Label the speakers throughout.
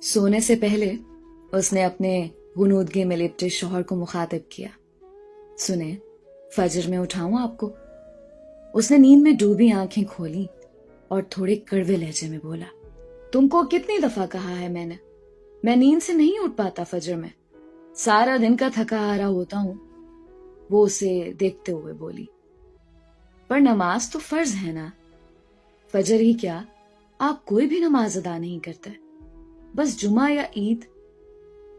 Speaker 1: सोने से पहले उसने अपने गुनूदगी में लिपटे शौहर को मुखातिब किया। सुने, फजर में उठाऊं आपको? उसने नींद में डूबी आंखें खोली और थोड़े कड़वे लहजे में बोला, तुमको कितनी दफा कहा है मैंने, मैं नींद से नहीं उठ पाता फजर में, सारा दिन का थका हारा होता हूं। वो उसे देखते हुए बोली, पर नमाज तो फर्ज है ना। फजर ही क्या, आप कोई भी नमाज अदा नहीं करते, बस जुमा या ईद।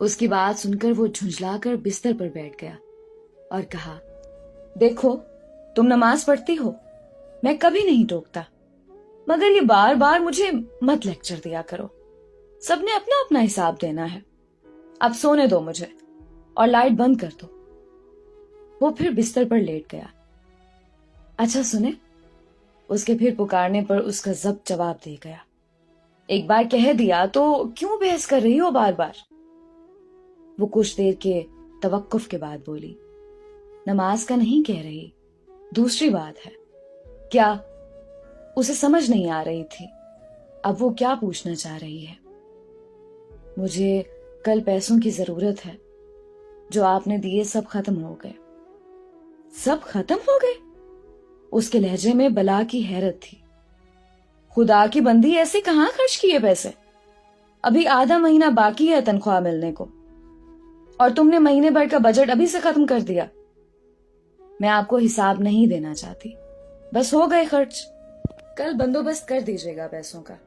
Speaker 1: उसकी बात सुनकर वो झुंझलाकर बिस्तर पर बैठ गया और कहा, देखो तुम नमाज पढ़ती हो, मैं कभी नहीं टोकता, मगर ये बार बार मुझे मत लेक्चर दिया करो। सबने अपना अपना हिसाब देना है। अब सोने दो मुझे और लाइट बंद कर दो। वो फिर बिस्तर पर लेट गया। अच्छा सुने, उसके फिर पुकारने पर उसका जब्त जवाब दे गया, एक बार कह दिया तो क्यों बहस कर रही हो बार बार। वो कुछ देर के तवक्कुफ के बाद बोली, नमाज का नहीं कह रही, दूसरी बात है। क्या? उसे समझ नहीं आ रही थी अब वो क्या पूछना चाह रही है। मुझे कल पैसों की जरूरत है, जो आपने दिए सब खत्म हो गए। सब खत्म हो गए? उसके लहजे में बला की हैरत थी। खुदा की बंदी, ऐसे कहां खर्च किए पैसे? अभी आधा महीना बाकी है तनख्वाह मिलने को, और तुमने महीने भर का बजट अभी से खत्म कर दिया। मैं आपको हिसाब नहीं देना चाहती, बस हो गए खर्च, कल बंदोबस्त कर दीजिएगा पैसों का।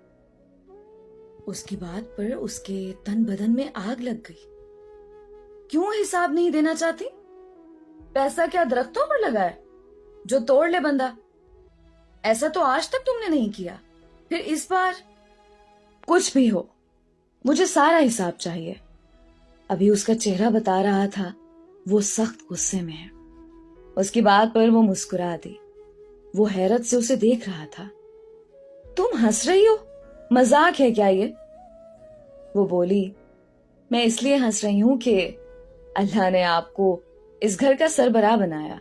Speaker 1: उसकी बात पर उसके तन बदन में आग लग गई। क्यों हिसाब नहीं देना चाहती? पैसा क्या दरख्तों पर लगा है जो तोड़ ले बंदा? ऐसा तो आज तक तुमने नहीं किया, फिर इस बार? कुछ भी हो, मुझे सारा हिसाब चाहिए। अभी उसका चेहरा बता रहा था वो सख्त गुस्से में है। उसकी बात पर वो मुस्कुरा दी। वो हैरत से उसे देख रहा था। तुम हंस रही हो? मजाक है क्या ये? वो बोली, मैं इसलिए हंस रही हूं कि अल्लाह ने आपको इस घर का सरबराह बनाया,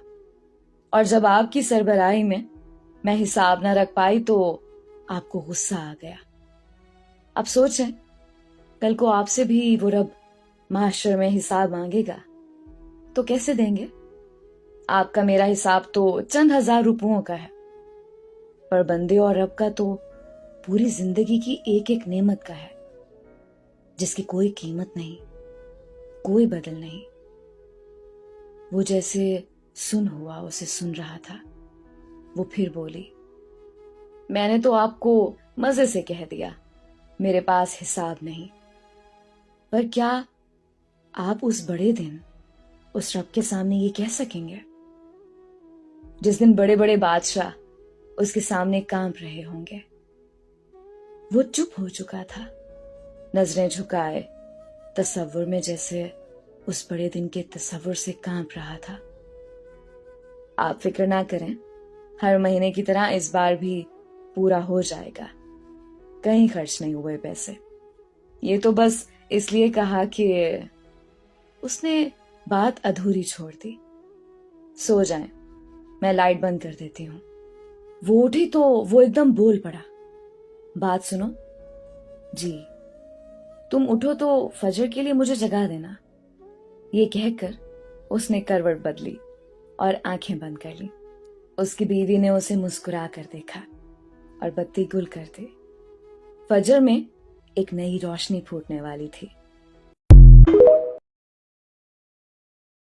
Speaker 1: और जब आपकी सरबराही में मैं हिसाब ना रख पाई तो आपको गुस्सा आ गया। अब सोचें, कल को आपसे भी वो रब माशर में हिसाब मांगेगा तो कैसे देंगे? आपका मेरा हिसाब तो चंद हजार रुपयों का है, पर बंदे और रब का तो पूरी जिंदगी की एक एक नेमत का है, जिसकी कोई कीमत नहीं, कोई बदल नहीं। वो जैसे सुन हुआ उसे सुन रहा था। वो फिर बोली, मैंने तो आपको मजे से कह दिया मेरे पास हिसाब नहीं, पर क्या आप उस बड़े दिन उस रब के सामने ये कह सकेंगे जिस दिन बड़े बड़े बादशाह उसके सामने कांप रहे होंगे? वो चुप हो चुका था, नजरें झुकाए, तसव्वुर में जैसे उस बड़े दिन के तसव्वुर से कांप रहा था। आप फिक्र ना करें, हर महीने की तरह इस बार भी पूरा हो जाएगा, कहीं खर्च नहीं हुए पैसे। ये तो बस इसलिए कहा कि उसने बात अधूरी छोड़ दी। सो जाएं, मैं लाइट बंद कर देती हूँ। वो उठी तो वो एकदम बोल पड़ा, बात सुनो जी, तुम उठो तो फजर के लिए मुझे जगा देना। ये कहकर उसने करवट बदली और आंखें बंद कर ली। उसकी बीवी ने उसे मुस्कुरा कर देखा और बत्ती गुल कर दी। फजर में एक नई रोशनी फूटने वाली थी।